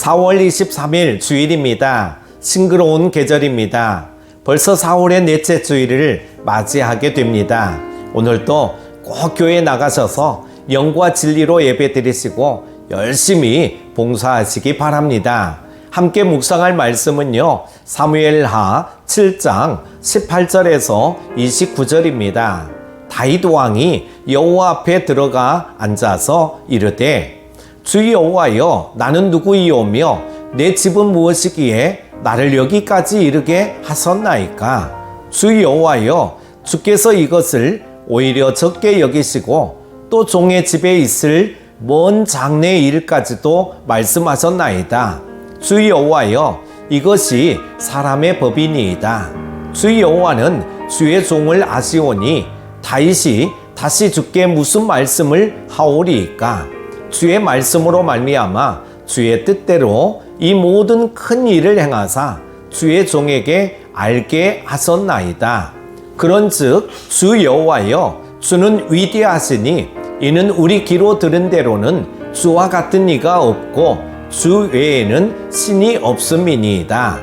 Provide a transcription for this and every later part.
4월 23일 주일입니다. 싱그러운 계절입니다. 벌써 4월의 넷째 주일을 맞이하게 됩니다. 오늘도 꼭 교회에 나가셔서 영과 진리로 예배 드리시고 열심히 봉사하시기 바랍니다. 함께 묵상할 말씀은요, 사무엘하 7장 18절에서 29절입니다. 다윗 왕이 여호와 앞에 들어가 앉아서 이르되 주 여호와여, 나는 누구이오며 내 집은 무엇이기에 나를 여기까지 이르게 하셨나이까? 주 여호와여, 주께서 이것을 오히려 적게 여기시고 또 종의 집에 있을 먼 장래 일까지도 말씀하셨나이다. 주 여호와여, 이것이 사람의 법이니이다. 주 여호와는 주의 종을 아시오니 다윗이 다시 주께 무슨 말씀을 하오리이까? 주의 말씀으로 말미암아 주의 뜻대로 이 모든 큰 일을 행하사 주의 종에게 알게 하셨나이다. 그런즉 주 여호와여, 주는 위대하시니 이는 우리 귀로 들은 대로는 주와 같은 이가 없고 주 외에는 신이 없음이니이다.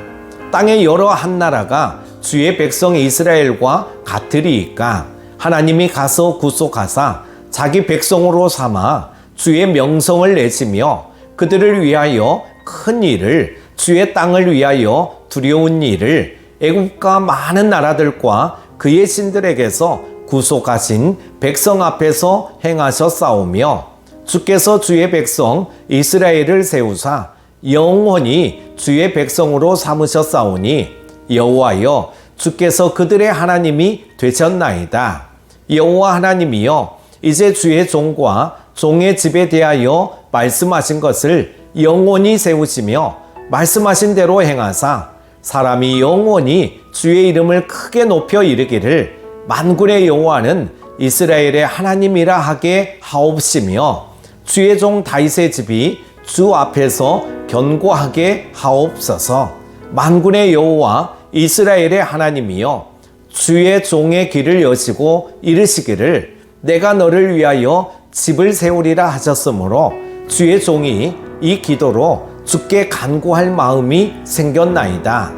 땅의 여러 한 나라가 주의 백성 이스라엘과 같으리이까? 하나님이 가서 구속하사 자기 백성으로 삼아 주의 명성을 내시며 그들을 위하여 큰 일을, 주의 땅을 위하여 두려운 일을 애국과 많은 나라들과 그의 신들에게서 구속하신 백성 앞에서 행하셨사오며 주께서 주의 백성 이스라엘을 세우사 영원히 주의 백성으로 삼으셨사오니 여호와여, 주께서 그들의 하나님이 되셨나이다. 여호와 하나님이여, 이제 주의 종과 종의 집에 대하여 말씀하신 것을 영원히 세우시며 말씀하신 대로 행하사 사람이 영원히 주의 이름을 크게 높여 이르기를 만군의 여호와는 이스라엘의 하나님이라 하게 하옵시며 주의 종 다윗의 집이 주 앞에서 견고하게 하옵소서. 만군의 여호와 이스라엘의 하나님이여, 주의 종의 귀를 여시고 이르시기를 내가 너를 위하여 집을 세우리라 하셨으므로 주의 종이 이 기도로 주께 간구할 마음이 생겼나이다.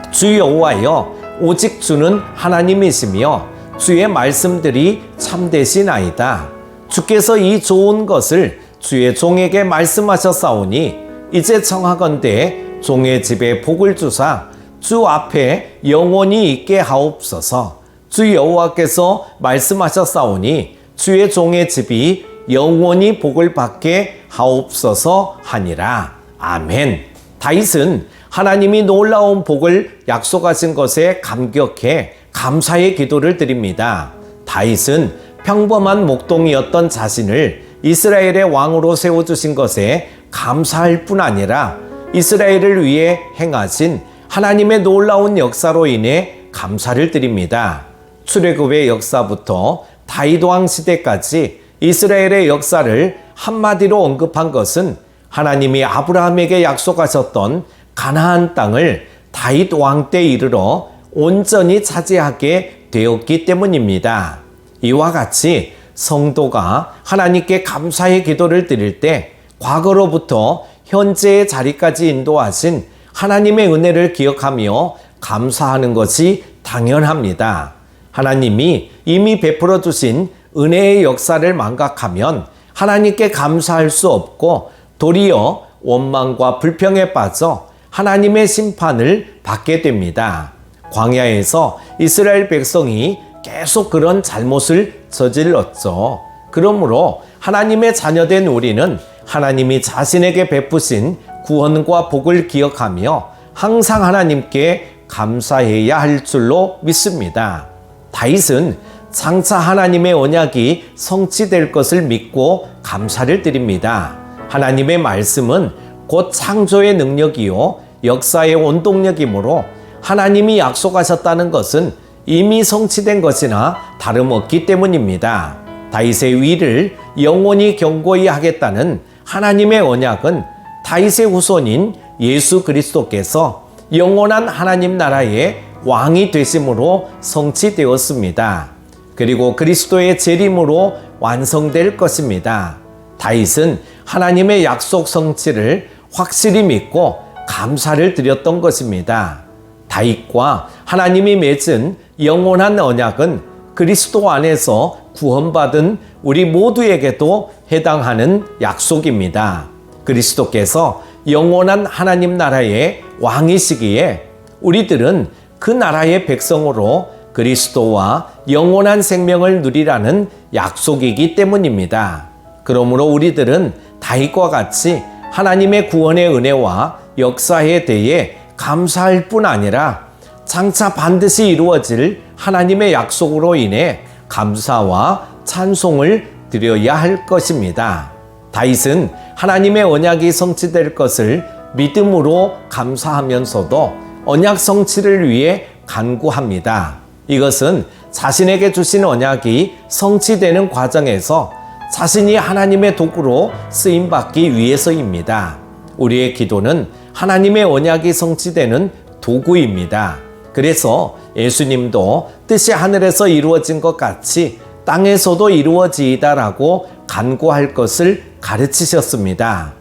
주 여호와여, 오직 주는 하나님이시며 주의 말씀들이 참되시나이다. 주께서 이 좋은 것을 주의 종에게 말씀하셨사오니 이제 청하건대 종의 집에 복을 주사 주 앞에 영원히 있게 하옵소서. 주 여호와께서 말씀하셨사오니 주의 종의 집이 영원히 복을 받게 하옵소서 하니라. 아멘. 다윗은 하나님이 놀라운 복을 약속하신 것에 감격해 감사의 기도를 드립니다. 다윗은 평범한 목동이었던 자신을 이스라엘의 왕으로 세워주신 것에 감사할 뿐 아니라 이스라엘을 위해 행하신 하나님의 놀라운 역사로 인해 감사를 드립니다. 출애굽의 역사부터 다윗 왕 시대까지 이스라엘의 역사를 한마디로 언급한 것은 하나님이 아브라함에게 약속하셨던 가나안 땅을 다윗 왕 때 이르러 온전히 차지하게 되었기 때문입니다. 이와 같이 성도가 하나님께 감사의 기도를 드릴 때 과거로부터 현재의 자리까지 인도하신 하나님의 은혜를 기억하며 감사하는 것이 당연합니다. 하나님이 이미 베풀어 주신 은혜의 역사를 망각하면 하나님께 감사할 수 없고 도리어 원망과 불평에 빠져 하나님의 심판을 받게 됩니다. 광야에서 이스라엘 백성이 계속 그런 잘못을 저질렀죠. 그러므로 하나님의 자녀된 우리는 하나님이 자신에게 베푸신 구원과 복을 기억하며 항상 하나님께 감사해야 할 줄로 믿습니다. 다윗은 장차 하나님의 언약이 성취될 것을 믿고 감사를 드립니다. 하나님의 말씀은 곧 창조의 능력이요 역사의 원동력이므로 하나님이 약속하셨다는 것은 이미 성취된 것이나 다름없기 때문입니다. 다윗의 위를 영원히 견고히 하겠다는 하나님의 언약은 다윗의 후손인 예수 그리스도께서 영원한 하나님 나라의 왕이 되심으로 성취되었습니다. 그리고 그리스도의 재림으로 완성될 것입니다. 다윗은 하나님의 약속 성취를 확실히 믿고 감사를 드렸던 것입니다. 다윗과 하나님이 맺은 영원한 언약은 그리스도 안에서 구원받은 우리 모두에게도 해당하는 약속입니다. 그리스도께서 영원한 하나님 나라의 왕이시기에 우리들은 그 나라의 백성으로 그리스도와 영원한 생명을 누리라는 약속이기 때문입니다. 그러므로 우리들은 다윗과 같이 하나님의 구원의 은혜와 역사에 대해 감사할 뿐 아니라 장차 반드시 이루어질 하나님의 약속으로 인해 감사와 찬송을 드려야 할 것입니다. 다윗은 하나님의 언약이 성취될 것을 믿음으로 감사하면서도 언약 성취를 위해 간구합니다. 이것은 자신에게 주신 언약이 성취되는 과정에서 자신이 하나님의 도구로 쓰임받기 위해서입니다. 우리의 기도는 하나님의 언약이 성취되는 도구입니다. 그래서 예수님도 뜻이 하늘에서 이루어진 것 같이 땅에서도 이루어지이다라고 간구할 것을 가르치셨습니다.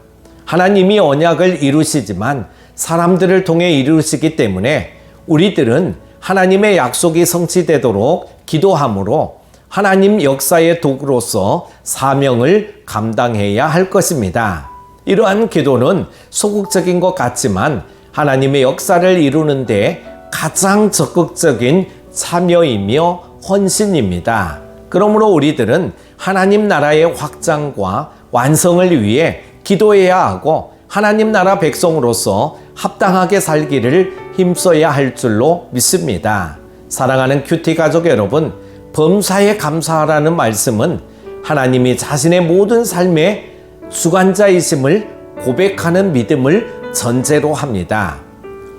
하나님이 언약을 이루시지만 사람들을 통해 이루시기 때문에 우리들은 하나님의 약속이 성취되도록 기도함으로 하나님 역사의 도구로서 사명을 감당해야 할 것입니다. 이러한 기도는 소극적인 것 같지만 하나님의 역사를 이루는데 가장 적극적인 참여이며 헌신입니다. 그러므로 우리들은 하나님 나라의 확장과 완성을 위해 기도해야 하고 하나님 나라 백성으로서 합당하게 살기를 힘써야 할 줄로 믿습니다. 사랑하는 큐티 가족 여러분, 범사에 감사하라는 말씀은 하나님이 자신의 모든 삶의 주관자이심을 고백하는 믿음을 전제로 합니다.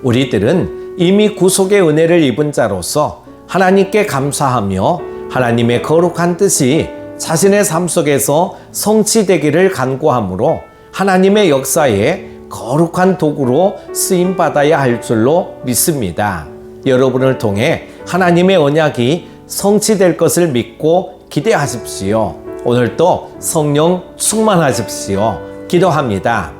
우리들은 이미 구속의 은혜를 입은 자로서 하나님께 감사하며 하나님의 거룩한 뜻이 자신의 삶 속에서 성취되기를 간구하므로 하나님의 역사에 거룩한 도구로 쓰임받아야 할 줄로 믿습니다. 여러분을 통해 하나님의 언약이 성취될 것을 믿고 기대하십시오. 오늘도 성령 충만하십시오. 기도합니다.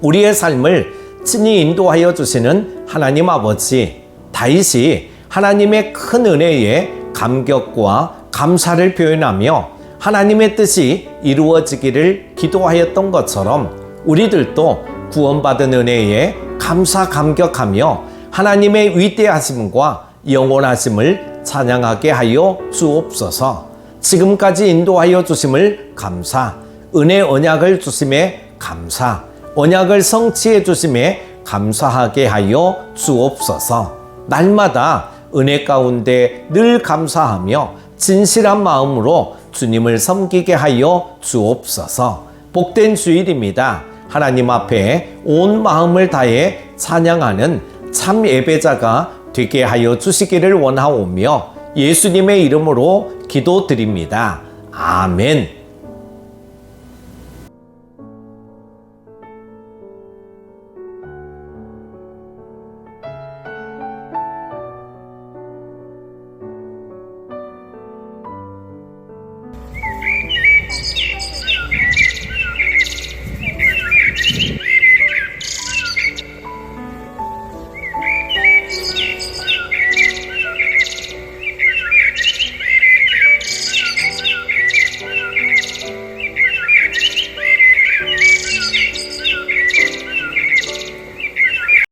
우리의 삶을 친히 인도하여 주시는 하나님 아버지, 다윗이 하나님의 큰 은혜에 감격과 감사를 표현하며 하나님의 뜻이 이루어지기를 기도하였던 것처럼 우리들도 구원받은 은혜에 감사 감격하며 하나님의 위대하심과 영원하심을 찬양하게 하여 주옵소서. 지금까지 인도하여 주심을 감사, 은혜 언약을 주심에 감사, 언약을 성취해 주심에 감사하게 하여 주옵소서. 날마다 은혜 가운데 늘 감사하며 진실한 마음으로 주님을 섬기게 하여 주옵소서. 복된 주일입니다. 하나님 앞에 온 마음을 다해 찬양하는 참 예배자가 되게 하여 주시기를 원하오며 예수님의 이름으로 기도드립니다. 아멘.